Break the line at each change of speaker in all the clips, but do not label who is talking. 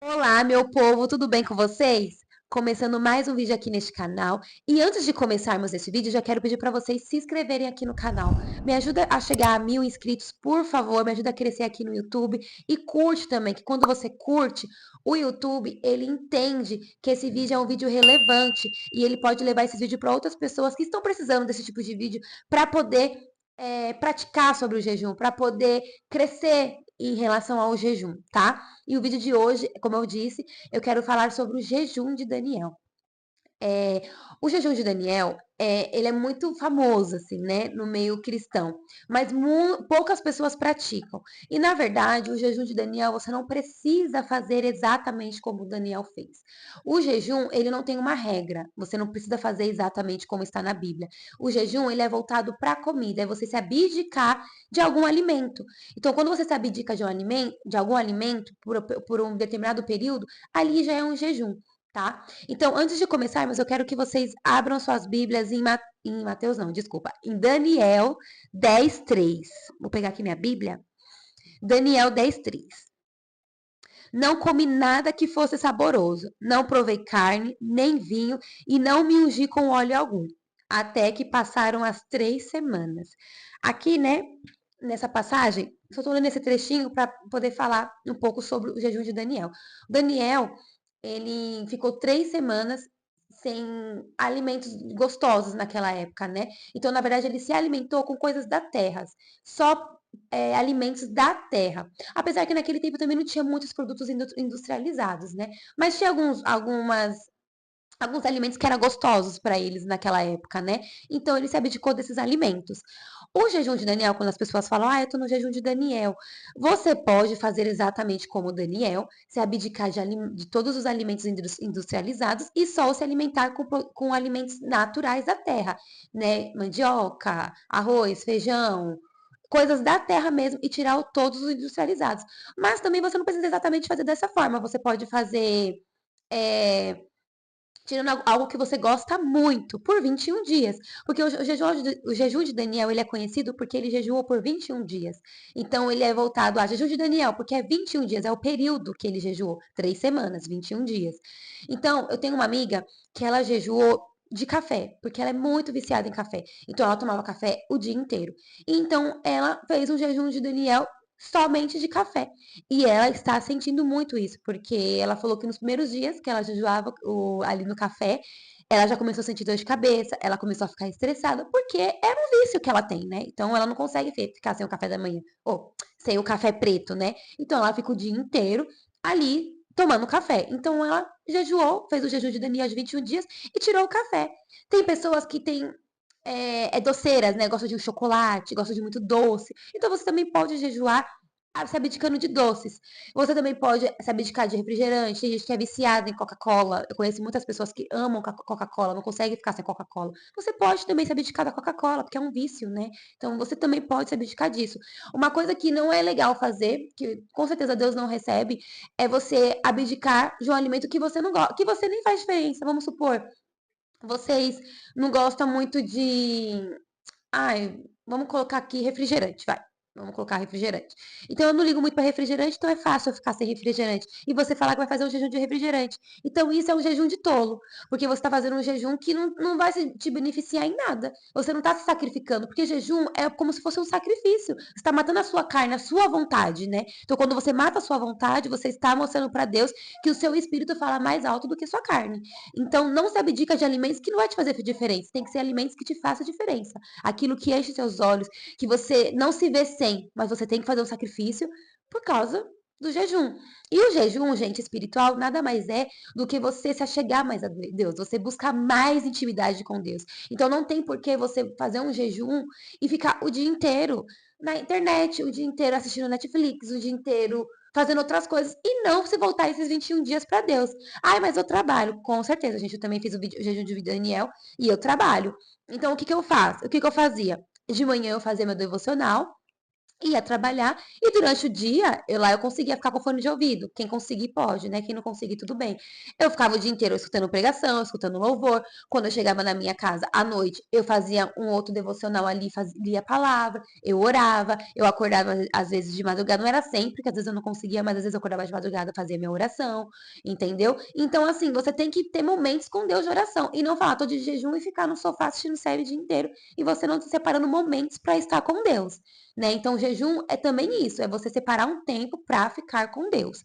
Olá, meu povo, tudo bem com vocês? Começando mais um vídeo aqui neste canal. E antes de começarmos esse vídeo, já quero pedir para vocês se inscreverem aqui no canal. Me ajuda a chegar a 1.000 inscritos, por favor. Me ajuda a crescer aqui no YouTube. E curte também, que quando você curte, o YouTube, ele entende que esse vídeo é um vídeo relevante. E ele pode levar esse vídeo para outras pessoas que estão precisando desse tipo de vídeo para poder praticar sobre o jejum, para poder crescer em relação ao jejum, tá? E o vídeo de hoje, como eu disse, eu quero falar sobre o jejum de Daniel. É, o jejum de Daniel, ele é muito famoso, assim, né, no meio cristão, mas poucas pessoas praticam. E, na verdade, o jejum de Daniel, você não precisa fazer exatamente como Daniel fez. O jejum, ele não tem uma regra, você não precisa fazer exatamente como está na Bíblia. O jejum, ele é voltado para a comida, é você se abdicar de algum alimento. Então, quando você se abdica de algum alimento por um determinado período, ali já é um jejum. Tá? Então, antes de começarmos, eu quero que vocês abram suas Bíblias em Mateus, não, desculpa, em Daniel 10:3. Vou pegar aqui minha Bíblia. Daniel 10:3. Não comi nada que fosse saboroso, não provei carne, nem vinho, e não me ungi com óleo algum, até que passaram as 3 semanas. Aqui, né, nessa passagem, só estou lendo esse trechinho para poder falar um pouco sobre o jejum de Daniel. Daniel, ele ficou 3 semanas sem alimentos gostosos naquela época, né? Então, na verdade, ele se alimentou com coisas da terra, só alimentos da terra. Apesar que naquele tempo também não tinha muitos produtos industrializados, né? Mas tinha alguns alimentos que eram gostosos para eles naquela época, né? Então ele se abdicou desses alimentos. O jejum de Daniel, quando as pessoas falam, eu tô no jejum de Daniel, você pode fazer exatamente como Daniel, se abdicar de todos os alimentos industrializados e só se alimentar com alimentos naturais da terra, né? Mandioca, arroz, feijão, coisas da terra mesmo e tirar todos os industrializados. Mas também você não precisa exatamente fazer dessa forma, você pode fazer. É, tirando algo que você gosta muito, por 21 dias. Porque o jejum de Daniel, ele é conhecido porque ele jejuou por 21 dias. Então, ele é voltado a jejum de Daniel, porque é 21 dias, é o período que ele jejuou. 3 semanas, 21 dias. Então, eu tenho uma amiga que ela jejuou de café, porque ela é muito viciada em café. Então, ela tomava café o dia inteiro. Então, ela fez um jejum de Daniel somente de café. E ela está sentindo muito isso, porque ela falou que nos primeiros dias que ela jejuava ali no café, ela já começou a sentir dor de cabeça, ela começou a ficar estressada, porque é um vício que ela tem, né? Então ela não consegue ficar sem o café da manhã, ou sem o café preto, né? Então ela fica o dia inteiro ali tomando café. Então ela jejuou, fez o jejum de Daniel de 21 dias e tirou o café. Tem pessoas que têm doceiras, né? Gostam de chocolate, gostam de muito doce. Então você também pode jejuar se abdicando de doces. Você também pode se abdicar de refrigerante. Tem gente que é viciada em Coca-Cola. Eu conheço muitas pessoas que amam Coca-Cola, não conseguem ficar sem Coca-Cola. Você pode também se abdicar da Coca-Cola, porque é um vício, né? Então você também pode se abdicar disso. Uma coisa que não é legal fazer, que com certeza Deus não recebe, é você abdicar de um alimento que você não gosta, que você nem faz diferença. Vamos supor, vocês não gostam muito de. Ai, vamos colocar aqui refrigerante, vai. Vamos colocar refrigerante. Então eu não ligo muito para refrigerante, então é fácil eu ficar sem refrigerante. E você falar que vai fazer um jejum de refrigerante. Então isso é um jejum de tolo, porque você está fazendo um jejum que não vai te beneficiar em nada. Você não está se sacrificando, porque jejum é como se fosse um sacrifício. Você está matando a sua carne, a sua vontade, né? Então quando você mata a sua vontade, você está mostrando para Deus que o seu espírito fala mais alto do que a sua carne. Então não se abdica de alimentos que não vai te fazer diferença. Tem que ser alimentos que te façam diferença, aquilo que enche seus olhos, que você não se vê sem, mas você tem que fazer um sacrifício por causa do jejum. E o jejum, gente, espiritual, nada mais é do que você se achegar mais a Deus, você buscar mais intimidade com Deus. Então não tem por que você fazer um jejum e ficar o dia inteiro na internet, o dia inteiro assistindo Netflix, o dia inteiro fazendo outras coisas e não se voltar esses 21 dias para Deus. Ai, mas eu trabalho. Com certeza, gente, eu também fiz o jejum de Daniel e eu trabalho. Então, o que que eu faço? O que que eu fazia? De manhã eu fazia meu devocional, ia trabalhar e durante o dia, eu conseguia ficar com fone de ouvido. Quem conseguir pode, né? Quem não conseguir, tudo bem. Eu ficava o dia inteiro escutando pregação, escutando louvor. Quando eu chegava na minha casa à noite, eu fazia um outro devocional ali, lia a palavra, eu orava, eu acordava às vezes de madrugada, não era sempre, porque às vezes eu não conseguia, mas às vezes eu acordava de madrugada, fazia minha oração, entendeu? Então, assim, você tem que ter momentos com Deus de oração e não falar, tô de jejum e ficar no sofá assistindo série o dia inteiro e você não se separando momentos para estar com Deus, né? Então, o jejum é também isso, é você separar um tempo para ficar com Deus.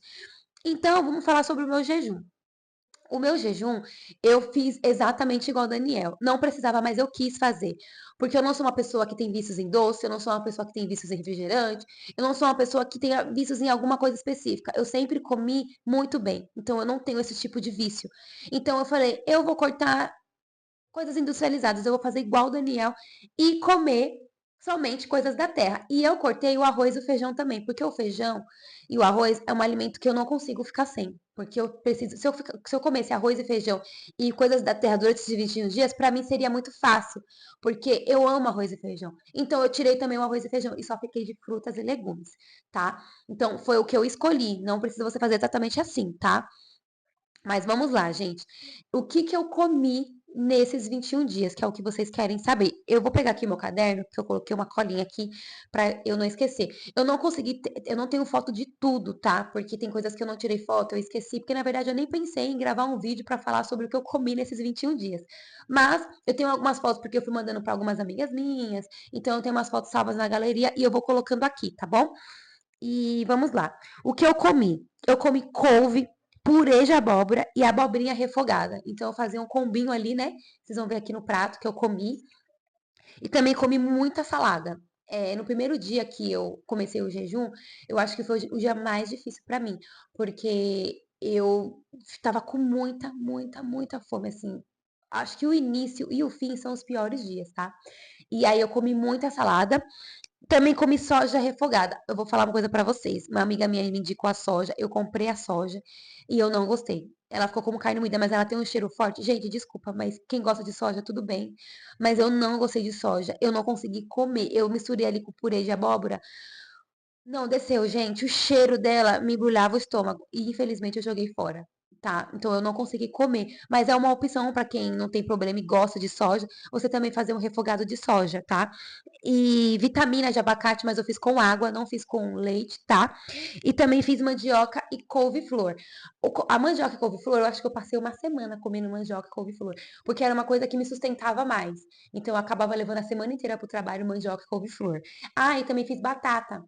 Então, vamos falar sobre o meu jejum. O meu jejum, eu fiz exatamente igual o Daniel. Não precisava, mas eu quis fazer. Porque eu não sou uma pessoa que tem vícios em doce, eu não sou uma pessoa que tem vícios em refrigerante, eu não sou uma pessoa que tenha vícios em alguma coisa específica. Eu sempre comi muito bem. Então, eu não tenho esse tipo de vício. Então, eu falei, eu vou cortar coisas industrializadas. Eu vou fazer igual o Daniel e comer somente coisas da terra. E eu cortei o arroz e o feijão também, porque o feijão e o arroz é um alimento que eu não consigo ficar sem. Porque eu preciso, se eu comesse arroz e feijão e coisas da terra durante esses 21 dias, para mim seria muito fácil, porque eu amo arroz e feijão. Então eu tirei também o arroz e feijão e só fiquei de frutas e legumes, tá? Então foi o que eu escolhi, não precisa você fazer exatamente assim, tá? Mas vamos lá, gente. O que que eu comi nesses 21 dias, que é o que vocês querem saber? Eu vou pegar aqui meu caderno, porque eu coloquei uma colinha aqui pra eu não esquecer. Eu não consegui, eu não tenho foto de tudo, tá? Porque tem coisas que eu não tirei foto, eu esqueci, porque na verdade eu nem pensei em gravar um vídeo pra falar sobre o que eu comi nesses 21 dias. Mas eu tenho algumas fotos porque eu fui mandando pra algumas amigas minhas, então eu tenho umas fotos salvas na galeria e eu vou colocando aqui, tá bom? E vamos lá. O que eu comi? Eu comi couve, purê de abóbora e abobrinha refogada. Então eu fazia um combinho ali, né? Vocês vão ver aqui no prato que eu comi. E também comi muita salada. No primeiro dia que eu comecei o jejum, eu acho que foi o dia mais difícil pra mim, porque eu estava com muita, muita, muita fome, assim. Acho que o início e o fim são os piores dias, tá? E aí eu comi muita salada, também comi soja refogada. Eu vou falar uma coisa pra vocês. Uma amiga minha me indicou a soja, eu comprei a soja e eu não gostei. Ela ficou como carne moída, mas ela tem um cheiro forte. Gente, desculpa, mas quem gosta de soja, tudo bem. Mas eu não gostei de soja. Eu não consegui comer. Eu misturei ali com purê de abóbora. Não, desceu, gente. O cheiro dela me embrulhava o estômago. E infelizmente eu joguei fora. Tá? Então eu não consegui comer. Mas é uma opção pra quem não tem problema e gosta de soja. Você também fazer um refogado de soja, tá? E vitamina de abacate, mas eu fiz com água, não fiz com leite, tá? E também fiz mandioca e couve-flor. A mandioca e couve-flor, eu acho que eu passei uma semana comendo mandioca e couve-flor, porque era uma coisa que me sustentava mais. Então eu acabava levando a semana inteira pro trabalho mandioca e couve-flor. Ah, e também fiz batata.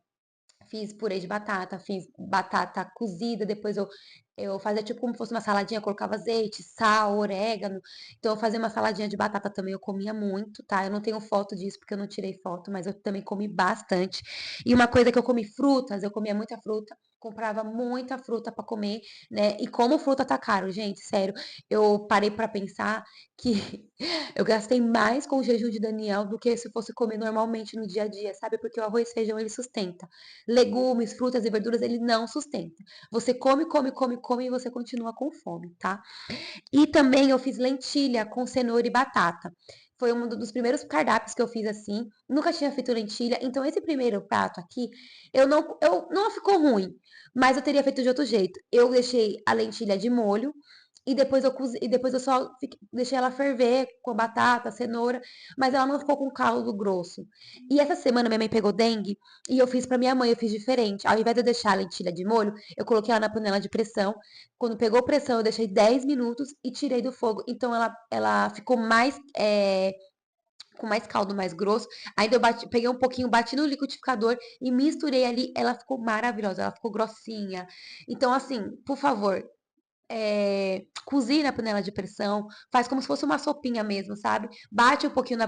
Fiz purê de batata, fiz batata cozida, depois eu fazia tipo como fosse uma saladinha, colocava azeite, sal, orégano. Então eu fazia uma saladinha de batata também, eu comia muito, tá? Eu não tenho foto disso porque eu não tirei foto, mas eu também comi bastante. E uma coisa que eu comi frutas, eu comia muita fruta, comprava muita fruta pra comer, né? E como fruta tá caro, gente, sério, eu parei pra pensar que eu gastei mais com o jejum de Daniel do que se fosse comer normalmente no dia a dia, sabe? Porque o arroz e feijão ele sustenta. Legumes, frutas e verduras ele não sustenta. Você come, come, come, come e você continua com fome, tá? E também eu fiz lentilha com cenoura e batata. Foi um dos primeiros cardápios que eu fiz assim. Nunca tinha feito lentilha, então esse primeiro prato aqui, eu não ficou ruim, mas eu teria feito de outro jeito. Eu deixei a lentilha de molho e depois eu só deixei ela ferver com a batata, a cenoura, mas ela não ficou com caldo grosso. E essa semana minha mãe pegou dengue e eu fiz pra minha mãe, eu fiz diferente. Ao invés de eu deixar a lentilha de molho, eu coloquei ela na panela de pressão. Quando pegou pressão, eu deixei 10 minutos e tirei do fogo. Então ela ficou mais com mais caldo mais grosso. Ainda peguei um pouquinho, bati no liquidificador e misturei ali. Ela ficou maravilhosa, ela ficou grossinha. Então, assim, por favor, cozinha na panela de pressão, faz como se fosse uma sopinha mesmo, sabe? Bate um pouquinho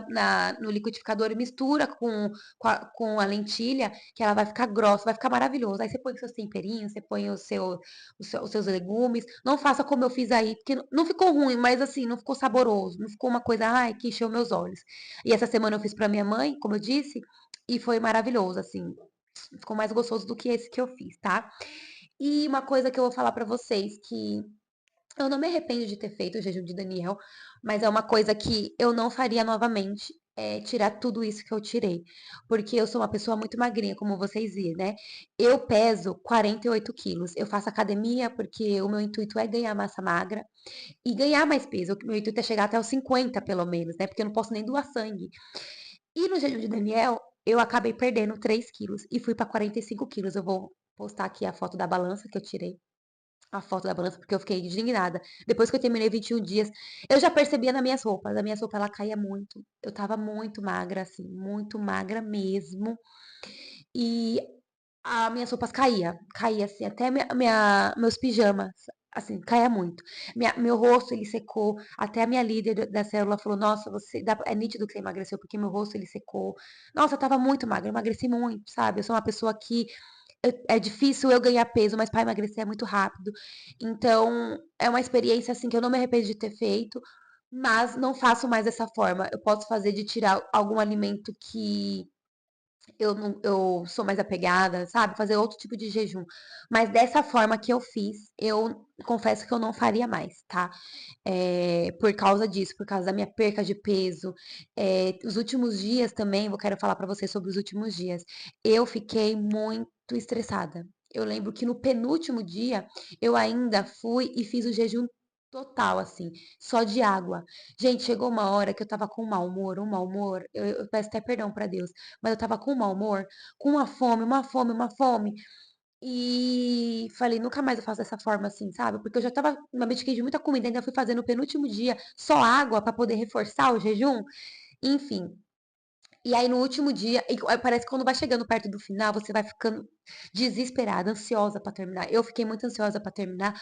no liquidificador e mistura com a lentilha, que ela vai ficar grossa, vai ficar maravilhoso. Aí você põe os seus temperinhos, você põe os seus legumes. Não faça como eu fiz aí, porque não ficou ruim, mas assim, não ficou saboroso, não ficou uma coisa, ai, que encheu meus olhos. E essa semana eu fiz pra minha mãe, como eu disse, e foi maravilhoso, assim. Ficou mais gostoso do que esse que eu fiz, tá? E uma coisa que eu vou falar pra vocês, que eu não me arrependo de ter feito o jejum de Daniel, mas é uma coisa que eu não faria novamente. tirar tudo isso que eu tirei. Porque eu sou uma pessoa muito magrinha, como vocês viram, né? Eu peso 48 quilos. Eu faço academia porque o meu intuito é ganhar massa magra e ganhar mais peso. O meu intuito é chegar até os 50, pelo menos, né? Porque eu não posso nem doar sangue. E no jejum de Daniel, eu acabei perdendo 3 quilos e fui para 45 quilos. Eu vou postar aqui a foto da balança que eu tirei. A foto da balança, porque eu fiquei indignada. Depois que eu terminei 21 dias, eu já percebia nas minhas roupas. A minha roupa, ela caía muito. Eu tava muito magra, assim, muito magra mesmo. E as minhas roupas caía assim, até meus pijamas, assim, caía muito. Meu rosto, ele secou, até a minha líder da célula falou, nossa, é nítido que você emagreceu, porque meu rosto, ele secou. Nossa, eu tava muito magra, eu emagreci muito, sabe? Eu sou uma pessoa que é difícil eu ganhar peso, mas para emagrecer é muito rápido. Então, é uma experiência, assim, que eu não me arrependo de ter feito, mas não faço mais dessa forma. Eu posso fazer de tirar algum alimento que eu não eu sou mais apegada, sabe, fazer outro tipo de jejum. Mas dessa forma que eu fiz, eu confesso que eu não faria mais, tá. Por causa disso, por causa da minha perca de peso. Os últimos dias também, eu quero falar pra você sobre os últimos dias. Eu fiquei muito estressada. Eu lembro que no penúltimo dia, eu ainda fui e fiz o jejum total, assim, só de água. Gente, chegou uma hora que eu estava com um mau humor, eu peço até perdão pra Deus, mas eu estava com um mau humor, com uma fome, uma fome, uma fome, e falei: "Nunca mais eu faço dessa forma assim", sabe, porque eu já estava me abdiquei de muita comida, ainda fui fazer no penúltimo dia só água pra poder reforçar o jejum, enfim. E aí no último dia, parece que quando vai chegando perto do final, você vai ficando desesperada, ansiosa pra terminar. Eu fiquei muito ansiosa pra terminar,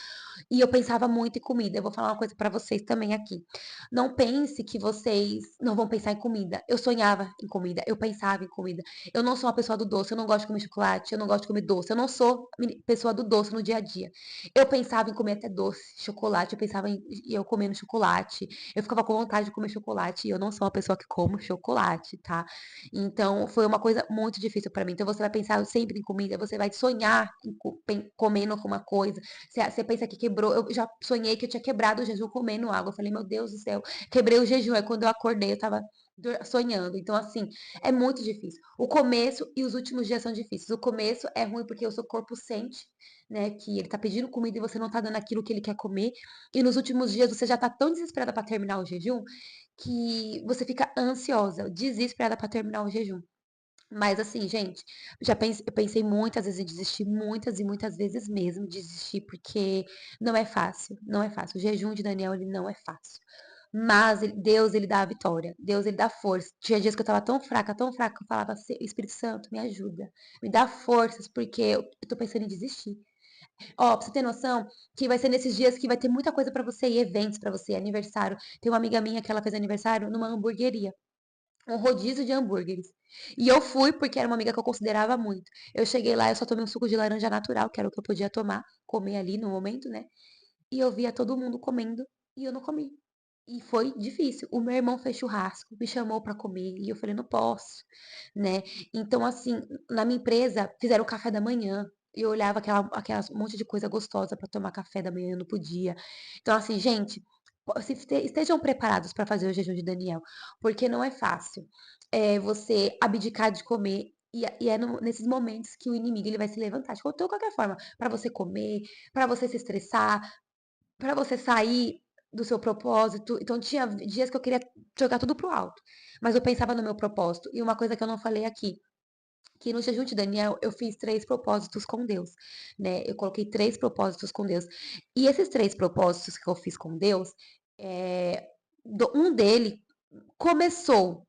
e eu pensava muito em comida. Eu vou falar uma coisa pra vocês também aqui. Não pense que vocês não vão pensar em comida. Eu sonhava em comida, eu pensava em comida. Eu não sou uma pessoa do doce, eu não gosto de comer chocolate, eu não gosto de comer doce. Eu não sou pessoa do doce no dia a dia. Eu pensava em comer até doce, chocolate, eu pensava em eu comendo chocolate. Eu ficava com vontade de comer chocolate e eu não sou uma pessoa que como chocolate, tá? Então, foi uma coisa muito difícil pra mim. Então, você vai pensar sempre em comida, você vai sonhar em comendo alguma coisa. Você pensa que quebrou. Eu já sonhei que eu tinha quebrado o jejum comendo água. Eu falei, meu Deus do céu, quebrei o jejum. Aí quando eu acordei, eu tava sonhando. Então, assim, é muito difícil. O começo e os últimos dias são difíceis. O começo é ruim porque o seu corpo sente, né, que ele tá pedindo comida e você não tá dando aquilo que ele quer comer. E nos últimos dias você já tá tão desesperada pra terminar o jejum que você fica ansiosa, desesperada pra terminar o jejum. Mas assim, gente, eu pensei muitas vezes em desistir, muitas e muitas vezes mesmo desistir, porque não é fácil, não é fácil. O jejum de Daniel, ele não é fácil. Mas Deus, ele dá a vitória. Deus, ele dá força. Tinha dias que eu tava tão fraca, que eu falava, Espírito Santo, me ajuda. Me dá forças, porque eu tô pensando em desistir. Ó, pra você ter noção, que vai ser nesses dias que vai ter muita coisa pra você, e eventos pra você, aniversário. Tem uma amiga minha que ela fez aniversário numa hamburgueria, um rodízio de hambúrgueres. E eu fui porque era uma amiga que eu considerava muito. Eu cheguei lá, eu só tomei um suco de laranja natural, que era o que eu podia tomar, comer ali no momento, né? E eu via todo mundo comendo e eu não comi. E foi difícil. O meu irmão fez churrasco, me chamou pra comer e eu falei, não posso, né? Então, assim, na minha empresa fizeram o café da manhã. E eu olhava aquela monte de coisa gostosa pra tomar café da manhã, eu não podia. Então, assim, gente, estejam preparados pra fazer o jejum de Daniel, porque não é fácil. Você abdicar de comer e é nesses momentos que o inimigo ele vai se levantar de qualquer forma, pra você comer, pra você se estressar, pra você sair do seu propósito. Então tinha dias que eu queria jogar tudo pro alto, mas eu pensava no meu propósito. E uma coisa que eu não falei aqui, que no jejum de Daniel eu fiz 3 propósitos com Deus, né? Eu coloquei 3 propósitos com Deus. E esses 3 propósitos que eu fiz com Deus, um dele começou,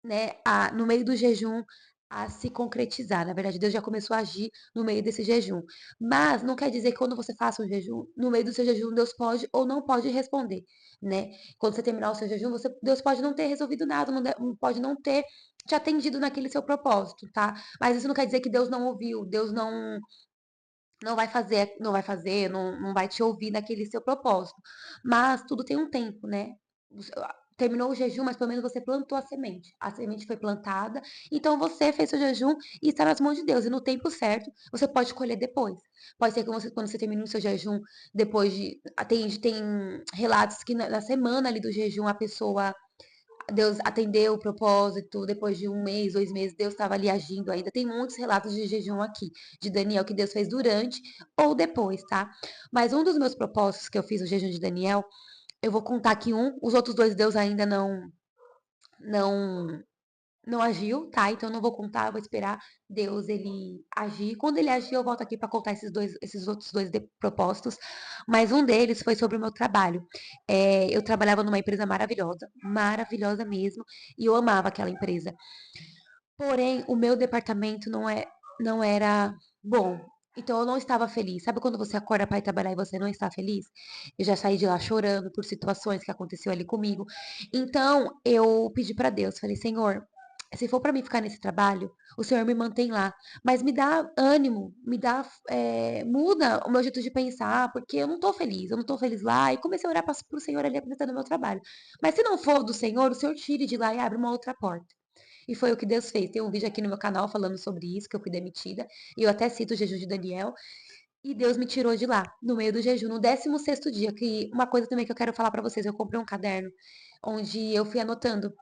né, no meio do jejum a se concretizar. Na verdade, Deus já começou a agir no meio desse jejum. Mas não quer dizer que quando você faça um jejum, no meio do seu jejum, Deus pode ou não pode responder, né? Quando você terminar o seu jejum, Deus pode não ter resolvido nada, pode não ter te atendido naquele seu propósito, tá? Mas isso não quer dizer que Deus não ouviu, Deus não vai te ouvir naquele seu propósito. Mas tudo tem um tempo, né? Terminou o jejum, mas pelo menos você plantou a semente. A semente foi plantada, então você fez seu jejum e está nas mãos de Deus. E no tempo certo, você pode colher depois. Pode ser que quando você termine o seu jejum, depois de. Tem relatos que na semana ali do jejum Deus atendeu o propósito, depois de 1 mês, 2 meses, Deus estava ali agindo ainda. Tem muitos relatos de jejum aqui, de Daniel, que Deus fez durante ou depois, tá? Mas um dos meus propósitos que eu fiz no jejum de Daniel, eu vou contar que os outros dois Deus ainda não não agiu, tá? Então eu não vou contar, eu vou esperar Deus ele agir. Quando ele agir, eu volto aqui para contar esses outros dois propósitos. Mas um deles foi sobre o meu trabalho. Eu trabalhava numa empresa maravilhosa, maravilhosa mesmo, e eu amava aquela empresa. Porém, o meu departamento não era bom. Então eu não estava feliz. Sabe quando você acorda para ir trabalhar e você não está feliz? Eu já saí de lá chorando por situações que aconteceu ali comigo. Então eu pedi para Deus, falei: Senhor, se for para mim ficar nesse trabalho, o Senhor me mantém lá, mas me dá ânimo, muda o meu jeito de pensar, porque eu não tô feliz lá. E comecei a orar para o Senhor ali apresentando o meu trabalho. Mas se não for do Senhor, o Senhor tire de lá e abre uma outra porta. E foi o que Deus fez. Tem um vídeo aqui no meu canal falando sobre isso, que eu fui demitida. E eu até cito o jejum de Daniel. E Deus me tirou de lá, no meio do jejum, no 16º dia. Que uma coisa também que eu quero falar pra vocês, eu comprei um caderno onde eu fui anotando.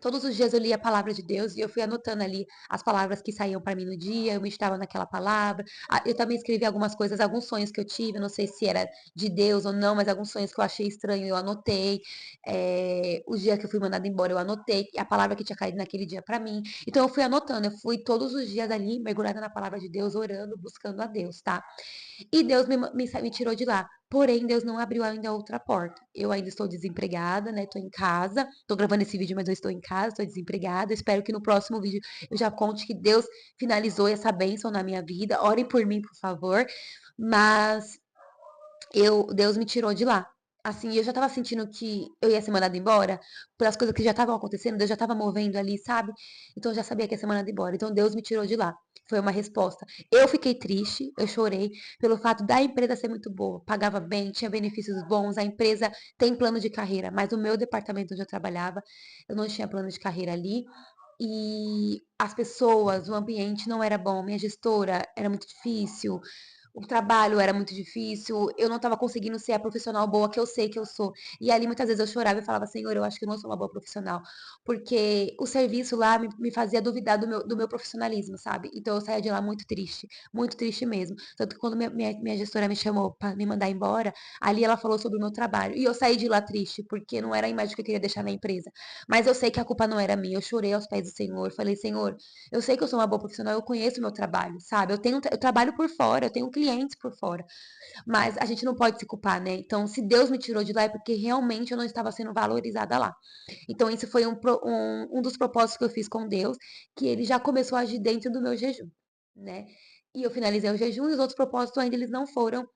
Todos os dias eu lia a palavra de Deus e eu fui anotando ali as palavras que saíam para mim no dia, eu meditava naquela palavra. Eu também escrevi algumas coisas, alguns sonhos que eu tive, não sei se era de Deus ou não, mas alguns sonhos que eu achei estranho eu anotei. Os dias que eu fui mandada embora eu anotei a palavra que tinha caído naquele dia para mim. Então eu fui anotando, eu fui todos os dias ali mergulhada na palavra de Deus, orando, buscando a Deus, tá? E Deus me tirou de lá. Porém, Deus não abriu ainda outra porta. Eu ainda estou desempregada, né? Estou em casa. Estou gravando esse vídeo, mas eu estou em casa, estou desempregada. Espero que no próximo vídeo eu já conte que Deus finalizou essa bênção na minha vida. Orem por mim, por favor. Mas Deus me tirou de lá. Assim, eu já tava sentindo que eu ia ser mandada embora, pelas coisas que já estavam acontecendo, Deus já tava movendo ali, sabe? Então eu já sabia que ia ser mandada embora. Então Deus me tirou de lá. Foi uma resposta. Eu fiquei triste, eu chorei pelo fato da empresa ser muito boa, pagava bem, tinha benefícios bons, a empresa tem plano de carreira, mas o meu departamento onde eu trabalhava, eu não tinha plano de carreira ali. E as pessoas, o ambiente não era bom, minha gestora era muito difícil, o trabalho era muito difícil, eu não estava conseguindo ser a profissional boa que eu sei que eu sou. E ali muitas vezes eu chorava e falava, Senhor, eu acho que eu não sou uma boa profissional. Porque o serviço lá me fazia duvidar do meu profissionalismo, sabe? Então eu saía de lá muito triste mesmo. Tanto que quando minha gestora me chamou para me mandar embora, ali ela falou sobre o meu trabalho. E eu saí de lá triste, porque não era a imagem que eu queria deixar na empresa. Mas eu sei que a culpa não era minha. Eu chorei aos pés do Senhor. Falei, Senhor, eu sei que eu sou uma boa profissional, eu conheço o meu trabalho, sabe? Eu trabalho por fora, eu tenho clientes por fora, mas a gente não pode se culpar, né? Então, se Deus me tirou de lá é porque realmente eu não estava sendo valorizada lá. Então, isso foi um dos propósitos que eu fiz com Deus, que ele já começou a agir dentro do meu jejum, né? E eu finalizei o jejum e os outros propósitos ainda eles não foram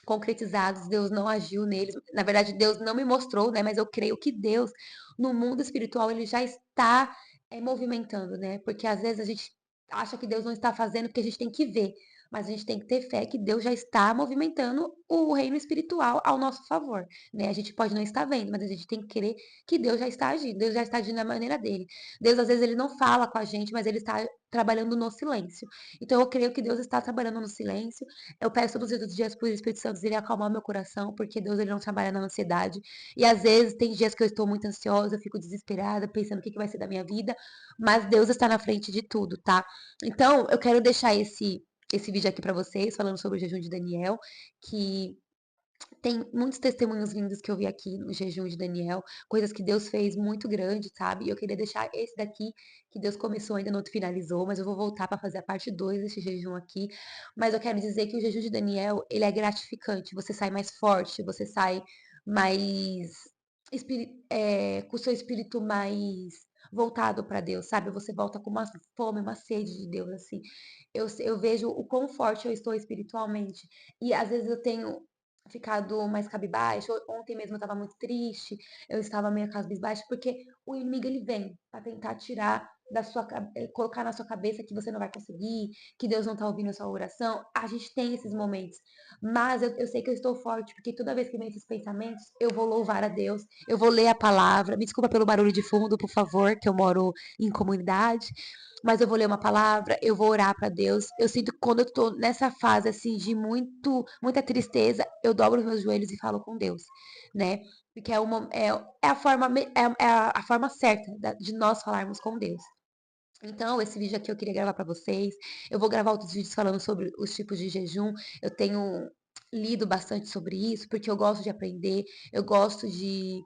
concretizados, Deus não agiu neles. Na verdade, Deus não me mostrou, né? Mas eu creio que Deus, no mundo espiritual, ele já está movimentando, né? Porque às vezes a gente acha que Deus não está fazendo porque a gente tem que ver. Mas a gente tem que ter fé que Deus já está movimentando o reino espiritual ao nosso favor, né? A gente pode não estar vendo, mas a gente tem que crer que Deus já está agindo. Deus já está agindo da maneira dele. Deus, às vezes, ele não fala com a gente, mas ele está trabalhando no silêncio. Então, eu creio que Deus está trabalhando no silêncio. Eu peço todos os dias para o Espírito Santo ele acalmar meu coração, porque Deus ele não trabalha na ansiedade. E às vezes tem dias que eu estou muito ansiosa, eu fico desesperada, pensando o que vai ser da minha vida, mas Deus está na frente de tudo, tá? Então, eu quero deixar esse vídeo aqui para vocês, falando sobre o jejum de Daniel, que tem muitos testemunhos lindos que eu vi aqui no jejum de Daniel, coisas que Deus fez muito grande, sabe? E eu queria deixar esse daqui, que Deus começou, ainda não finalizou, mas eu vou voltar para fazer a parte 2 desse jejum aqui. Mas eu quero dizer que o jejum de Daniel, ele é gratificante, você sai mais forte, você sai mais com o seu espírito mais voltado para Deus, sabe? Você volta com uma fome, uma sede de Deus, assim. Eu vejo o quão forte eu estou espiritualmente. E às vezes eu tenho ficado mais cabisbaixo. Ontem mesmo eu estava muito triste, eu estava meio cabisbaixa, porque o inimigo ele vem para tentar tirar colocar na sua cabeça que você não vai conseguir, que Deus não está ouvindo a sua oração. A gente tem esses momentos, mas eu sei que eu estou forte, porque toda vez que vem esses pensamentos, eu vou louvar a Deus, eu vou ler a palavra. Me desculpa pelo barulho de fundo, por favor, que eu moro em comunidade. Mas eu vou ler uma palavra, eu vou orar para Deus. Eu sinto que quando eu tô nessa fase assim de muita tristeza, eu dobro os meus joelhos e falo com Deus, né? porque é a forma, a forma certa de nós falarmos com Deus. Então, esse vídeo aqui eu queria gravar para vocês. Eu vou gravar outros vídeos falando sobre os tipos de jejum. Eu tenho lido bastante sobre isso, porque eu gosto de aprender, eu gosto de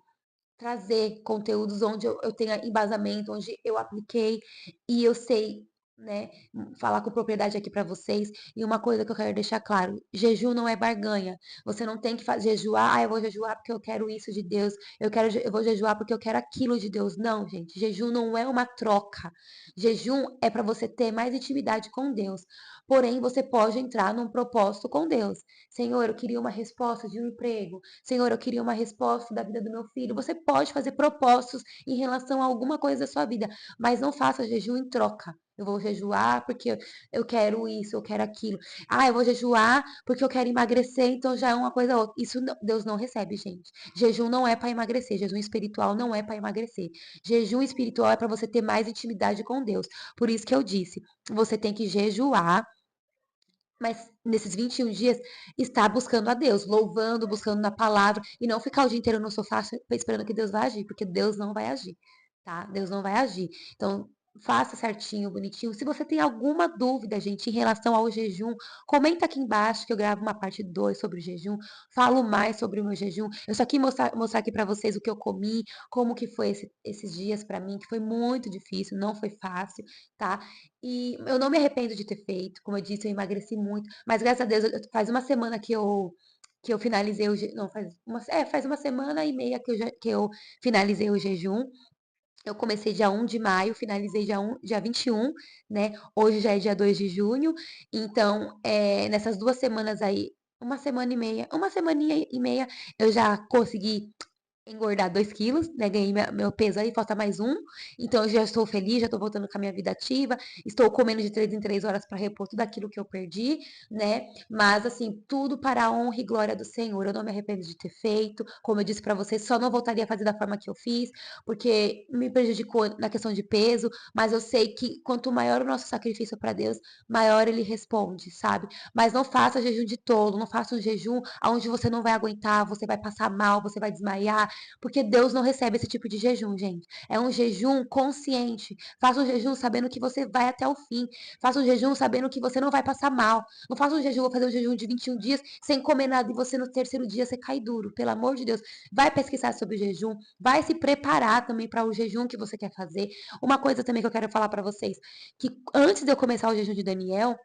trazer conteúdos onde eu tenha embasamento, onde eu apliquei e eu sei, né, falar com propriedade aqui para vocês. E uma coisa que eu quero deixar claro: jejum não é barganha. Você não tem que jejuar, eu vou jejuar porque eu quero isso de Deus, eu vou jejuar porque eu quero aquilo de Deus. Não, gente, jejum não é uma troca. Jejum é para você ter mais intimidade com Deus. Porém, você pode entrar num propósito com Deus. Senhor, eu queria uma resposta de um emprego. Senhor, eu queria uma resposta da vida do meu filho. Você pode fazer propósitos em relação a alguma coisa da sua vida, mas não faça jejum em troca. Eu vou jejuar porque eu quero isso, eu quero aquilo. Eu vou jejuar porque eu quero emagrecer, então já é uma coisa ou outra. Isso Deus não recebe, gente. Jejum não é para emagrecer, jejum espiritual não é para emagrecer. Jejum espiritual é para você ter mais intimidade com Deus. Por isso que eu disse, você tem que jejuar, mas nesses 21 dias, estar buscando a Deus, louvando, buscando na palavra, e não ficar o dia inteiro no sofá esperando que Deus vai agir, porque Deus não vai agir, tá? Deus não vai agir. Então, faça certinho, bonitinho. Se você tem alguma dúvida, gente, em relação ao jejum, comenta aqui embaixo que eu gravo uma parte 2 sobre o jejum, falo mais sobre o meu jejum. Eu só quis mostrar aqui para vocês o que eu comi, como que foi esses dias para mim, que foi muito difícil, não foi fácil, tá? E eu não me arrependo de ter feito, como eu disse, eu emagreci muito, mas graças a Deus, faz uma semana que eu finalizei não, faz uma semana e meia que eu finalizei o jejum. Eu comecei dia 1 de maio, finalizei dia 21, né? Hoje já é dia 2 de junho. Então, nessas 2 semanas aí, uma semaninha e meia, eu já consegui engordar 2 quilos, né? Ganhei meu peso aí, falta mais um. Então eu já estou feliz, já estou voltando com a minha vida ativa. Estou comendo de 3 em 3 horas para repor tudo aquilo que eu perdi, né? Mas assim, tudo para a honra e glória do Senhor. Eu não me arrependo de ter feito. Como eu disse para vocês, só não voltaria a fazer da forma que eu fiz, porque me prejudicou na questão de peso. Mas eu sei que quanto maior o nosso sacrifício para Deus, maior ele responde, sabe? Mas não faça jejum de tolo, não faça um jejum onde você não vai aguentar, você vai passar mal, você vai desmaiar, porque Deus não recebe esse tipo de jejum, gente. É um jejum consciente. Faça um jejum sabendo que você vai até o fim. Faça um jejum sabendo que você não vai passar mal. Não faça um jejum, vou fazer um jejum de 21 dias sem comer nada e você no terceiro dia você cai duro. Pelo amor de Deus. Vai pesquisar sobre o jejum. Vai se preparar também para o jejum que você quer fazer. Uma coisa também que eu quero falar para vocês, que antes de eu começar o jejum de Daniel,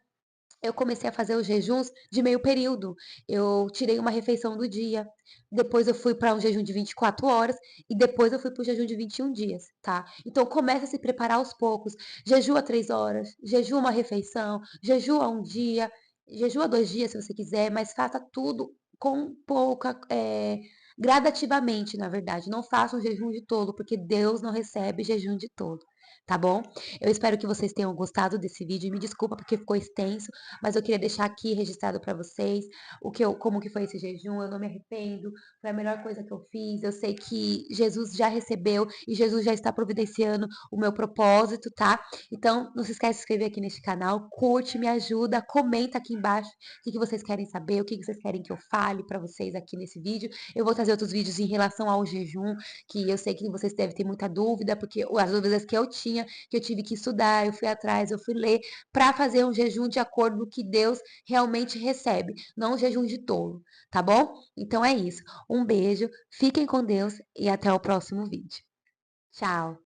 eu comecei a fazer os jejuns de meio período. Eu tirei uma refeição do dia, depois eu fui para um jejum de 24 horas e depois eu fui para o jejum de 21 dias, tá? Então começa a se preparar aos poucos. Jejua 3 horas, jejua uma refeição, jejua um dia, jejua 2 dias se você quiser, mas faça tudo com pouca, gradativamente, na verdade. Não faça um jejum de todo, porque Deus não recebe jejum de todo, tá bom? Eu espero que vocês tenham gostado desse vídeo. Me desculpa porque ficou extenso, mas eu queria deixar aqui registrado para vocês como que foi esse jejum. Eu não me arrependo, foi a melhor coisa que eu fiz. Eu sei que Jesus já recebeu e Jesus já está providenciando o meu propósito, tá? Então, não se esquece de se inscrever aqui neste canal, curte, me ajuda, comenta aqui embaixo o que vocês querem saber, o que vocês querem que eu fale para vocês aqui nesse vídeo. Eu vou trazer outros vídeos em relação ao jejum, que eu sei que vocês devem ter muita dúvida, porque as dúvidas que eu tinha, que eu tive que estudar, eu fui atrás, eu fui ler, para fazer um jejum de acordo com o que Deus realmente recebe, não um jejum de tolo, tá bom? Então é isso. Um beijo, fiquem com Deus e até o próximo vídeo. Tchau!